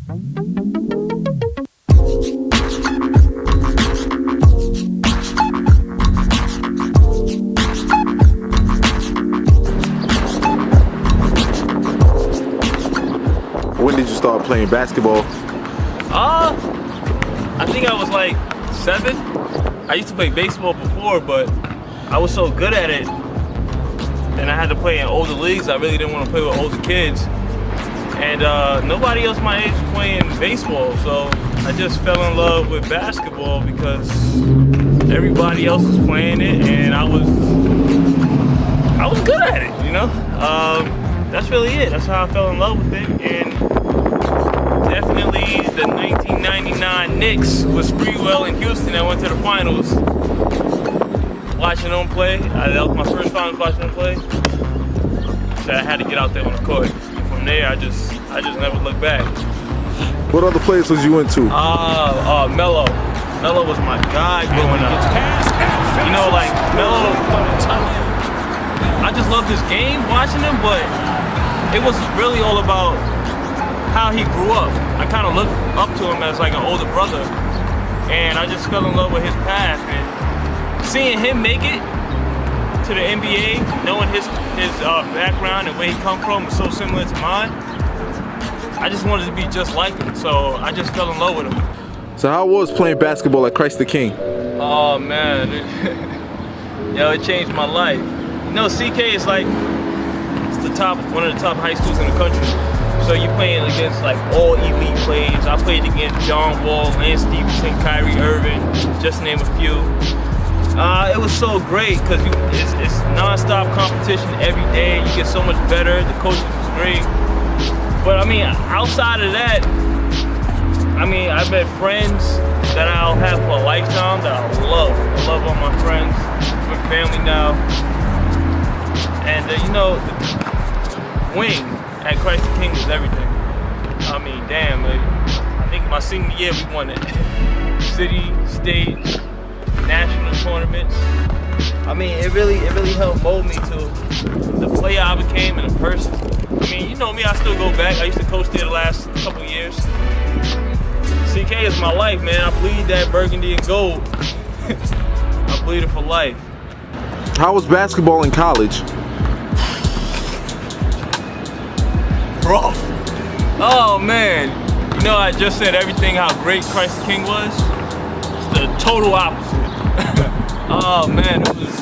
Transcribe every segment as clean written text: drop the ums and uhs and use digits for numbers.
When did you start playing basketball? I think I was like 7. I used to play baseball before, but I was so good at it, and I had to play in older leagues. I really didn't want to play with older kids, and nobody else my age was playing baseball, so I just fell in love with basketball because everybody else was playing it, and I was good at it, you know? That's really it. That's how I fell in love with it, and definitely the 1999 Knicks with Sprewell in Houston that went to the finals. Watching them play, that was my first finals watching them play. So I had to get out there on the court. From there, I just never looked back. What other players was you into? Melo. Melo was my guy growing up. You know, like Melo, I just loved his game, watching him, but it was really all about how he grew up. I kind of looked up to him as like an older brother, and I just fell in love with his path. And seeing him make it to the NBA, knowing his background and where he come from was so similar to mine, I just wanted to be just like him. So I just fell in love with him. So how was playing basketball at Christ the King? Oh man, yo, it changed my life. You know, CK is like, it's one of the top high schools in the country. So you're playing against like all elite players. I played against John Wall, Lance Stevenson, Kyrie Irving, just to name a few. It was so great because it's non-stop competition every day. You get so much better. The coaching was great. But I mean, outside of that, I mean, I've met friends that I'll have for a lifetime that I love. I love all my friends. We're family now. And you know, the wing at Christ the King was everything. I mean, damn, I think my senior year we won it. City, state, national tournaments. I mean, it really helped mold me to the player I became and the person. I mean, you know me, I still go back. I used to coach there the last couple of years. CK is my life, man. I bleed that burgundy and gold. I bleed it for life. How was basketball in college? Rough. Oh man. You know, I just said everything how great Christ the King was. It's the total opposite. Oh man, it was.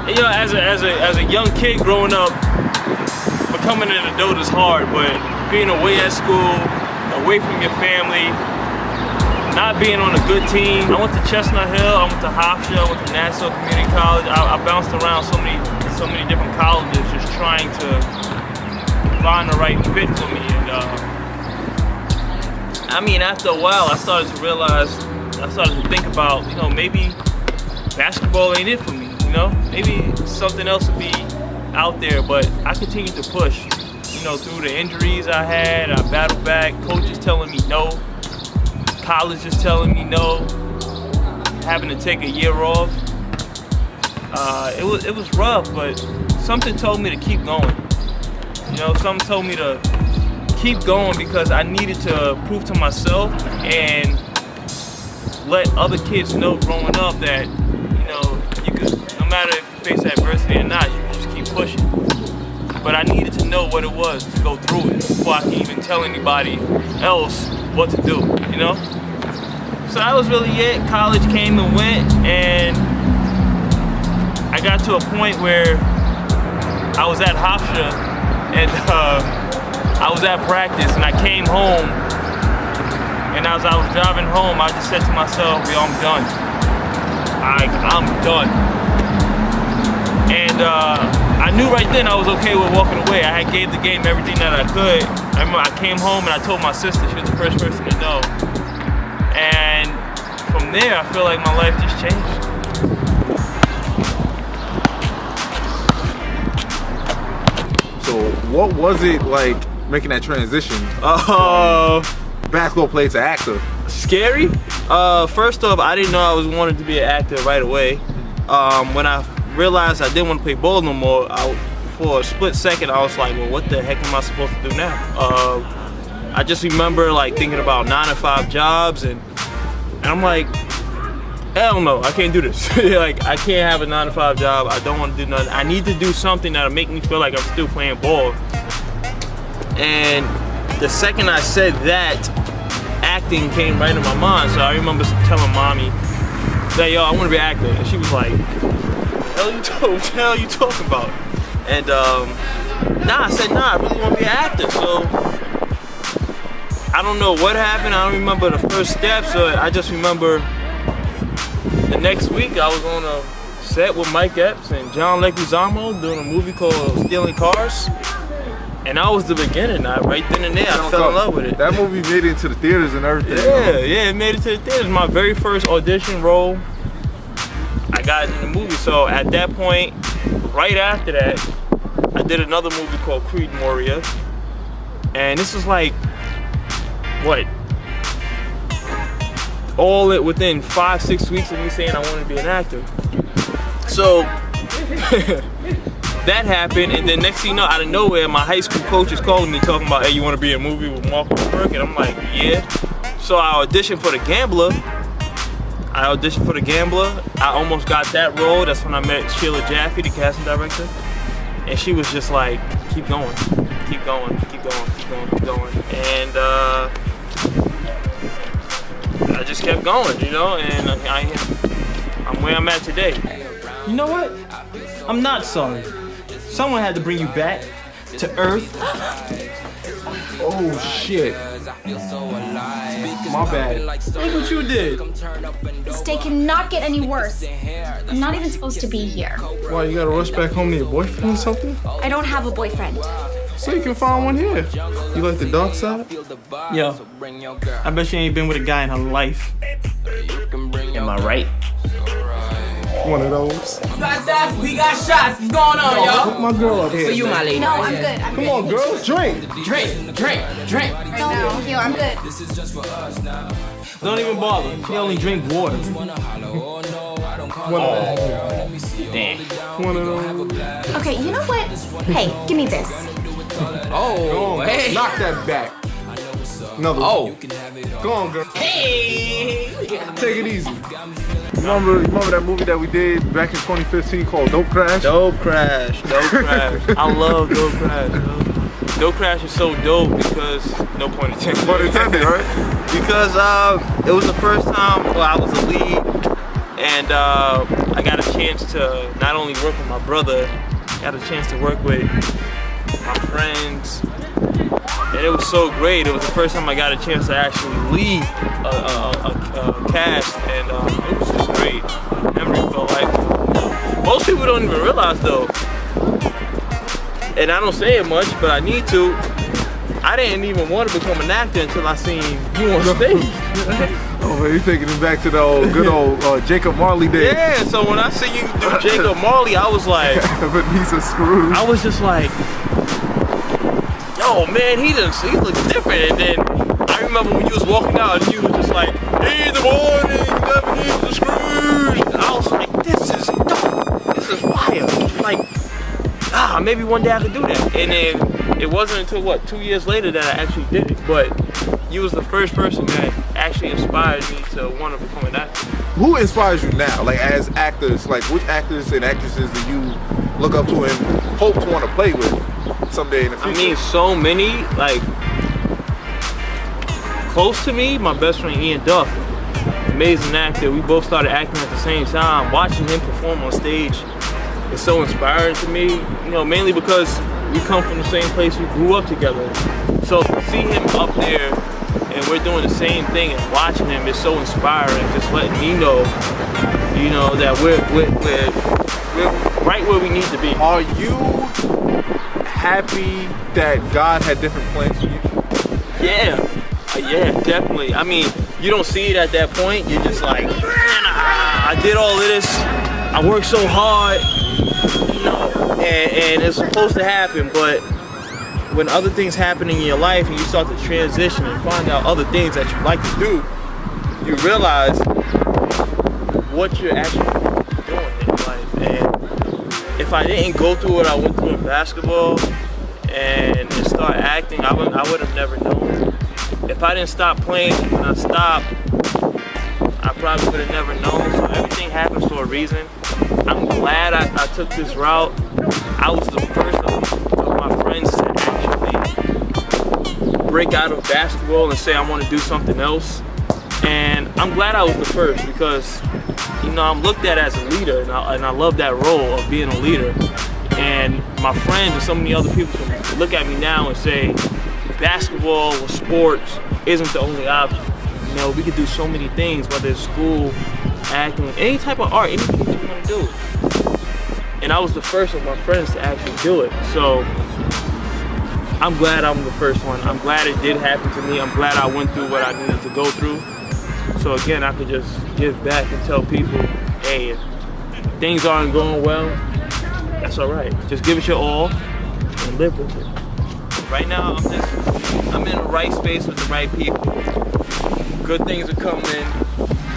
You know, as a young kid growing up, becoming an adult is hard, but being away at school, away from your family, not being on a good team. I went to Chestnut Hill, I went to Hofstra, I went to Nassau Community College. I bounced around so many different colleges, just trying to find the right fit for me. And I mean, after a while, I started to think about, you know, maybe basketball ain't it for me. You know, maybe something else would be out there. But I continued to push. You know, through the injuries I had, I battled back. Coaches telling me no, colleges telling me no, having to take a year off. It was rough, but something told me to keep going. You know, something told me to keep going because I needed to prove to myself and let other kids know growing up that, you know, you could, no matter if you face adversity or not, you can just keep pushing. But I needed to know what it was to go through it before I could even tell anybody else what to do, you know? So that was really it. College came and went, and I got to a point where I was at Hofstra, and I was at practice, and I came home, and as I was driving home, I just said to myself, yo, I'm done. I'm done. And I knew right then I was okay with walking away. I had gave the game everything that I could. I remember I came home and I told my sister, she was the first person to know. And from there, I feel like my life just changed. So what was it like making that transition? Basketball player to actor. Scary. First off, I didn't know I was wanted to be an actor right away. When I realized I didn't want to play ball no more, for a split second I was like, well, what the heck am I supposed to do now? I just remember like thinking about 9-to-5 jobs, and I'm like, hell no, I can't do this. Like, I can't have a 9-to-5 job. I don't want to do nothing. I need to do something that'll make me feel like I'm still playing ball. And the second I said that, acting came right in my mind. So I remember telling mommy that, yo, I want to be an actor. And she was like, what the hell you talking about? And nah, I said, nah, I really want to be an actor. So I don't know what happened. I don't remember the first steps. So I just remember the next week I was on a set with Mike Epps and John Leguizamo doing a movie called Stealing Cars. And that was the beginning. Right then and there, I fell in love with it. That movie made it into the theaters and everything. Yeah, it made it to the theaters. My very first audition role, I got in the movie. So at that point, right after that, I did another movie called Creed Moria. And this was like, what? All it within 5-6 weeks of me saying I wanted to be an actor. So that happened, and then next thing you know, out of nowhere, my high school coach is calling me talking about, hey, you want to be in a movie with Mark Wahlberg? And I'm like, yeah. So I auditioned for The Gambler. I almost got that role. That's when I met Sheila Jaffe, the casting director. And she was just like, keep going, keep going, keep going, keep going, keep going. And I just kept going, you know, and I'm where I'm at today. You know what? I'm not sorry. Someone had to bring you back to Earth. Oh shit. My bad. Look what you did. This day cannot get any worse. I'm not even supposed to be here. Why, you gotta rush back home to your boyfriend or something? I don't have a boyfriend. So you can find one here. You like the dark side? Yo, I bet she ain't been with a guy in her life. Am I right? One of those. We got that, we got shots. What's going on, y'all? Put my girl up here. For you, my lady. No, I'm good. I'm Come good. on, girls, drink. Drink, drink, drink. No, thank you. I'm good. Don't even bother. She only drink water. One of those. Damn. One of those. Okay, you know what? Hey, give me this. Oh, hey. Knock that back. Another. Oh. Go on, girl. Hey. Take it easy. Remember that movie that we did back in 2015 called Dope Crash? Dope Crash. I love Dope Crash. Dope Crash is so dope because, no point intended. Pun intended, right? Because it was the first time I was a lead, and I got a chance to not only work with my brother, I got a chance to work with my friends, and it was so great. It was the first time I got a chance to actually lead a cast, and it was just great. Memory felt like most people don't even realize though, and I don't say it much, but I need to. I didn't even want to become an actor until I seen you on stage. Oh, man, you taking it back to the good old Jacob Marley days. Yeah, so when I see you do Jacob Marley, I was like, Ebenezer Scrooge. I was just like, yo, man, he looks different. And then I remember when you was walking out and you was just like, in the morning, Ebenezer Scrooge. And I was like, this is dope. This is wild. Like, maybe one day I could do that. And then it wasn't until, what, 2 years later that I actually did it. But you was the first person that actually inspired me to want to become an actor. Who inspires you now, like as actors? Like which actors and actresses do you look up to and hope to want to play with someday in the future? I mean, so many. Like, close to me, my best friend Ian Duff, amazing actor. We both started acting at the same time. Watching him perform on stage is so inspiring to me. You know, mainly because we come from the same place, we grew up together. So to see him up there and we're doing the same thing and watching him is so inspiring. Just letting me know, you know, that we're right where we need to be. Are you happy that God had different plans for you? Yeah, definitely. I mean, you don't see it at that point. You're just like, man, I did all of this. I worked so hard, you know, and it's supposed to happen, but when other things happen in your life and you start to transition and find out other things that you like to do, you realize what you're actually doing in your life. And if I didn't go through what I went through in basketball and start acting, I would have never known if I didn't stop playing when I stopped, I probably would have never known. So everything happens for a reason. I'm glad I took this route. I was the first of my friends to actually break out of basketball and say I want to do something else. And I'm glad I was the first because, you know, I'm looked at as a leader, and I love that role of being a leader. And my friends and so many other people can look at me now and say, basketball or sports isn't the only option. You know, we could do so many things, whether it's school, acting, any type of art, anything that you want to do. And I was the first of my friends to actually do it. So I'm glad I'm the first one. I'm glad it did happen to me. I'm glad I went through what I needed to go through. So again, I could just give back and tell people, hey, if things aren't going well, that's all right. Just give it your all and live with it. Right now, I'm in the right space with the right people. Good things are coming,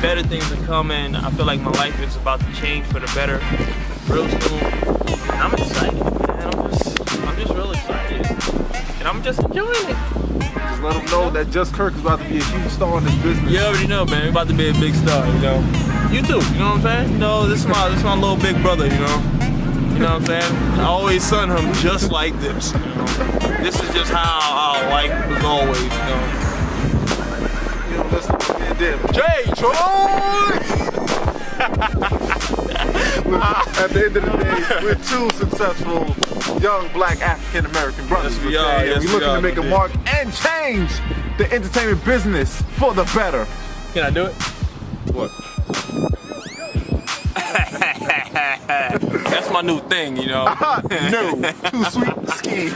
better things are coming. I feel like my life is about to change for the better real soon. And I'm excited, man. I'm just real excited. And I'm just enjoying it. Just let them know that Just Kirk is about to be a huge star in this business. You already know, man. We're about to be a big star, you know. You too, you know what I'm saying? You know, this is my little big brother, you know. You know what I'm saying? I always son him just like this, you know. This is just how our life was always, you know. You know, listen to me and them. Jay Troy! At the end of the day, we're two successful young black African American brothers. Yes, we are. Yes, we're looking to make a man. mark and change the entertainment business for the better. Can I do it? What? That's my new thing, you know. No, too sweet ski.